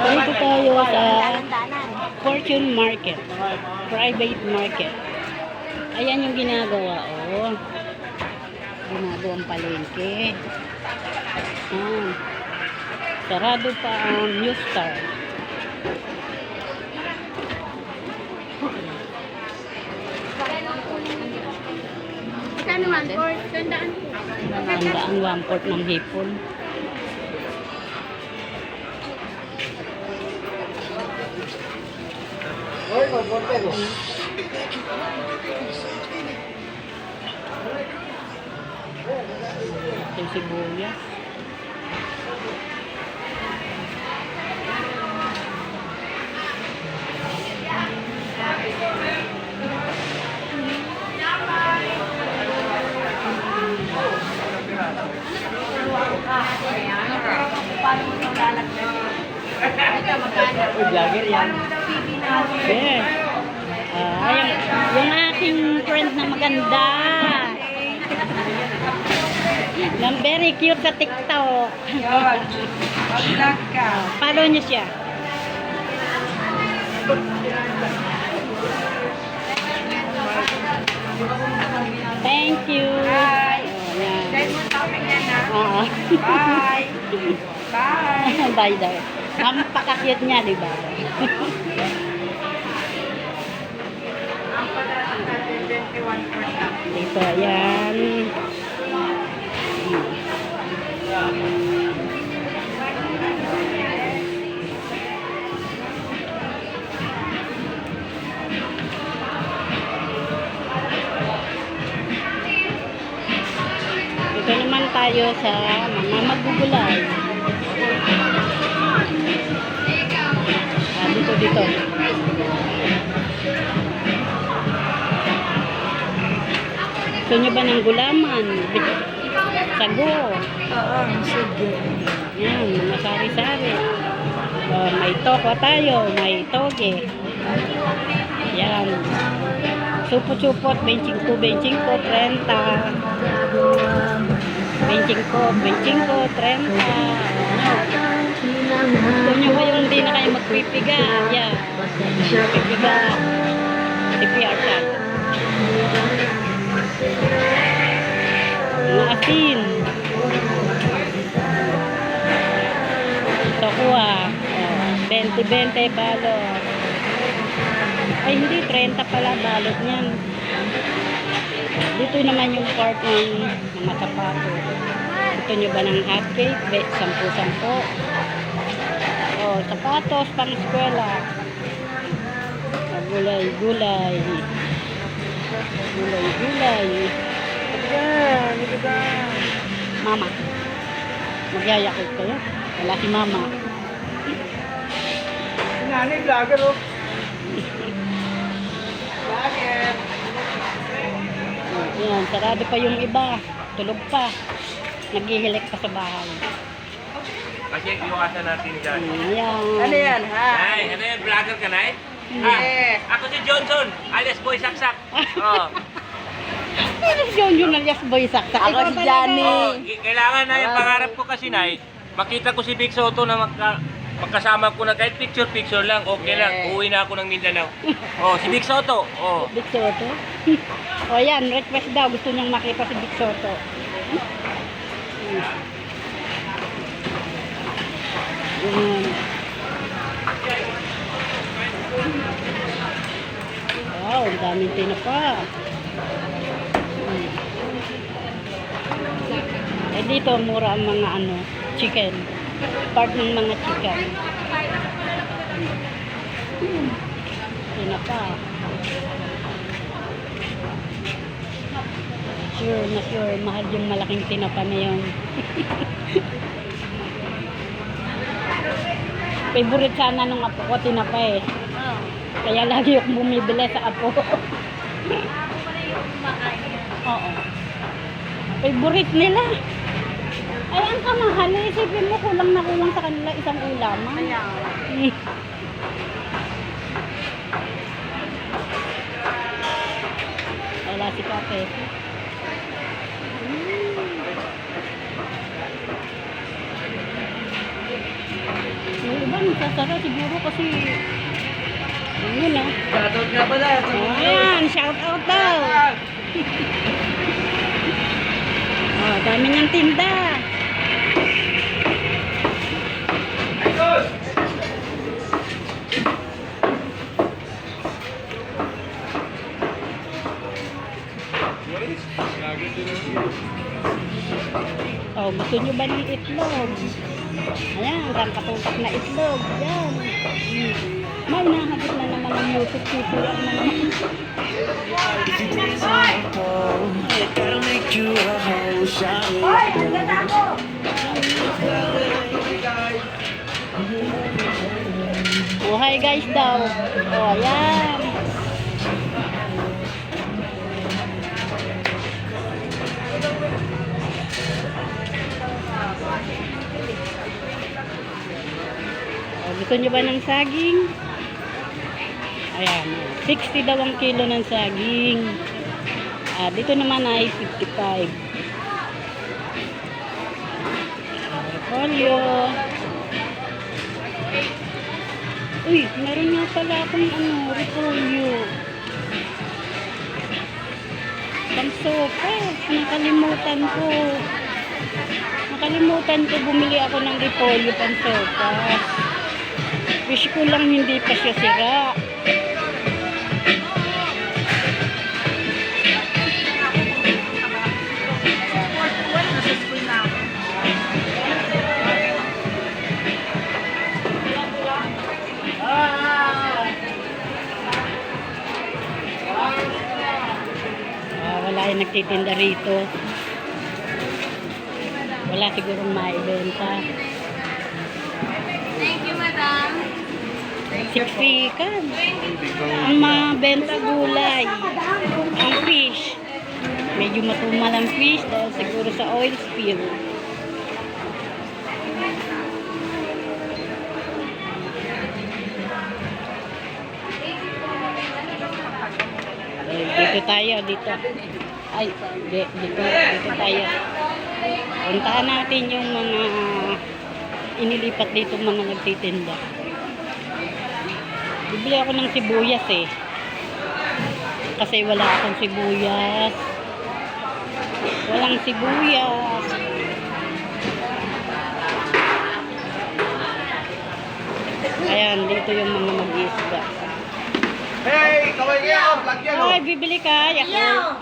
Dito tayo sa Fortune Market. Private market. Ayan yung ginagawa, oh. Ginagawang palengke. Sarado pa ang New Star. Kano 1/4? Tandaan po. Ang 1/4 ng hipon. Ito yung sibuyas. Vlogger yan. Yes. Yung aking friend na maganda. Yung very cute sa TikTok. Mag-vlog ka. Follow niyo siya. Thank you. Bye. Oh, yan. Dahil mo topic yan na. Oo. Bye. Bye. Bye daw. Napaka-cute niya, di ba? Ang padalang natin 21%. Dito, ayan. Dito naman tayo sa mga magugulay. Dito. Gusto nyo ba ng gulaman? Sago. Oo, sige. Yan, mga sari-sari. May tokwa tayo, may toge. Yan. Supot-supot, 25, 30. 25, 30. Gusto nyo ba yung hindi na kayo magpipiga? Yan. Magpipiga. CPR ka. Mga asin. Tokwa. 20 balot. Ay, hindi. 30 pala balot niyan. Dito naman yung part ng mga sapato. Gusto nyo ba ng hot cake? 10-10. Oh, sapatos pang eskwela. Gulay. Gulay. Mama. Magyayakot kayo. Wala si mama. Nanay, vlogger oh. Vlogger. Yan, sarado pa yung iba. Tulog pa. Naghihilik pa sa bahay. Kasi iwasan natin dyan. Ayan. Ano yan, ha? Nay, ano yan? Vlogger ka, Nay? Yes. Ako si Johnson, alias Boy Saksak. Oh. Ano si John alias Boy Saksak? Ako si Johnny. Oh, kailangan na yung pangarap ko kasi, Nay, makita ko si Big Soto na magkasama ko na kahit picture lang, okay lang. Yes. Uuwi na ako ng Mindanao. Oh, si Big Soto. Oh. Big Soto? O yan, request daw. Gusto niyang makita si Big Soto. Yan. Wow, ang daming tinapa. Eh dito, mura ang mga chicken. Part ng mga chicken. Tinapa. Sure, mahal yung malaking tinapa na yun. Favorite sana nung apo ko, tinapa eh. Kaya lagi yung bumibili sa apo ko. Oo. Favorite nila. Ay, ang kamahal. Isipin mo, kulang na kulang sa kanila isang ulam. Kaya. Wala si Kape. sasara siguro kasi ano na. Shoutout nga pala. Ayan, shout out daw. Oh, dami niyang tinda. Oh, gusto niyo ba ng itlog? Ayan, rangkatutak na itlog. Yan. May nahabit na naman ang YouTube people na naman. That'll make you a whole shot. Oh, hi guys daw. Oh, ayan. Oh, gusto nyo ba ng saging? Ayan. 60 daw ang kilo ng saging. Dito naman ay 55. Repolyo. Uy, meron nga pala akong repolyo. Pangsopas. Nakalimutan ko. Bumili ako ng repolyo pangsopas. Wish ko lang hindi pa siya sira. Wala yung nagtitinda rito. Wala sigurong maibenta. Thank you, madam. Siksikan. Ang mabenta gulay. Ang fish. Medyo matumal ang fish dahil siguro sa oil spill. Dito tayo, dito. Ay, dito tayo. Puntahan natin yung mga inilipat dito mga nagtitinda. Bibili ako ng sibuyas eh. Kasi wala akong sibuyas. Walang sibuyas. Ayan, dito yung mga mag-iisda. Hey, kaway kayo. Vlog yan, oh. Ay, bibili ka? Yakult.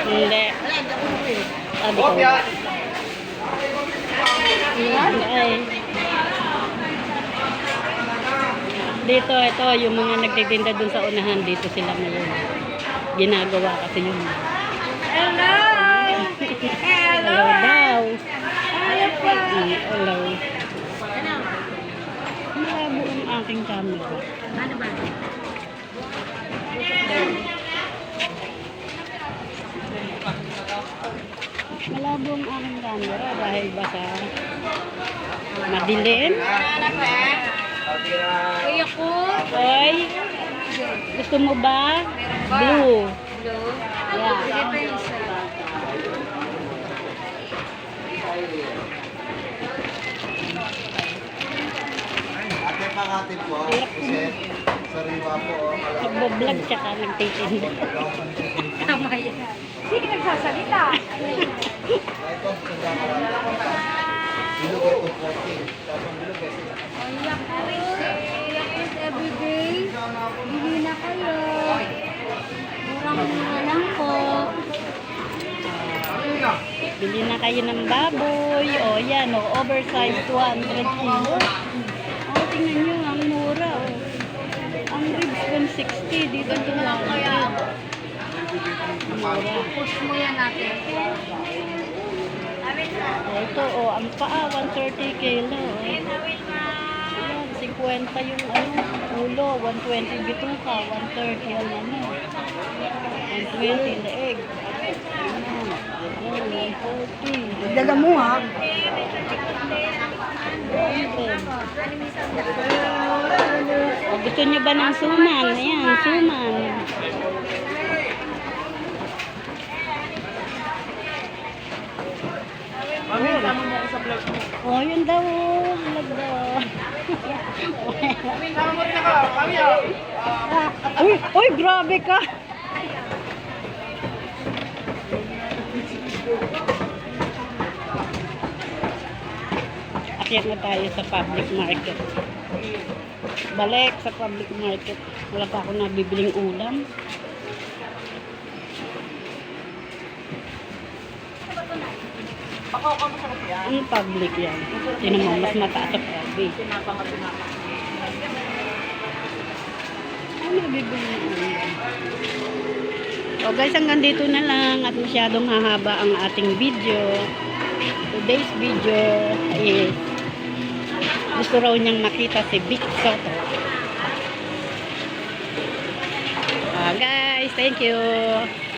Hindi. Sabi ko. Kopya. Ay. Dito, ito, yung mga nagtitinda dun sa unahan, dito sila ngayon. Ginagawa kasi yun. Hello! Hello daw. Hello. Malabo ang aking camera. Ano ba? Malabo ang aking camera dahil ba sa madilim. Kuya ko. Oy, gusto mo ba? Blue. Hello? Yeah. Pwede pa yung isa. Ate pangatin po. Kasi sariwa po. Nagbo-vlog tsaka nagtitinda. Tama yan. Sige, nagsasalita. Ito, bilog ito 14. Tapos bilog ito. Kuya ko. Yakit everyday. Bili na kayo. Murang-mura lang po. Bili na kayo ng baboy. O yan, o, oversized 200 kilo. O, tingnan nyo, ang mura. O. Ang ribs 160, dito 200. Mura. Push mo yan natin. O, ito, o, ang paa, 130 kilo. O. Ayan, 50 yung ulo, 120 bituka, 130 ang 120 leeg. Ayan, 140. Daga mo ha. O, gusto nyo ba ng suman? Ayan, suman. Mami, tama mo ako sa Oh, yun daw. Vlog daw. Uy, grabe ka. Akyat na tayo sa public market. Balik sa public market. Wala pa ako nabibiling ulam. Ang public yan. Sino mo, mas mataas sa FB. Ano nabibiling ulam? So guys, hanggang dito na lang at masyadong hahaba ang ating video. Today's video is gusto raw niyang makita si Vic Soto. Guys, thank you.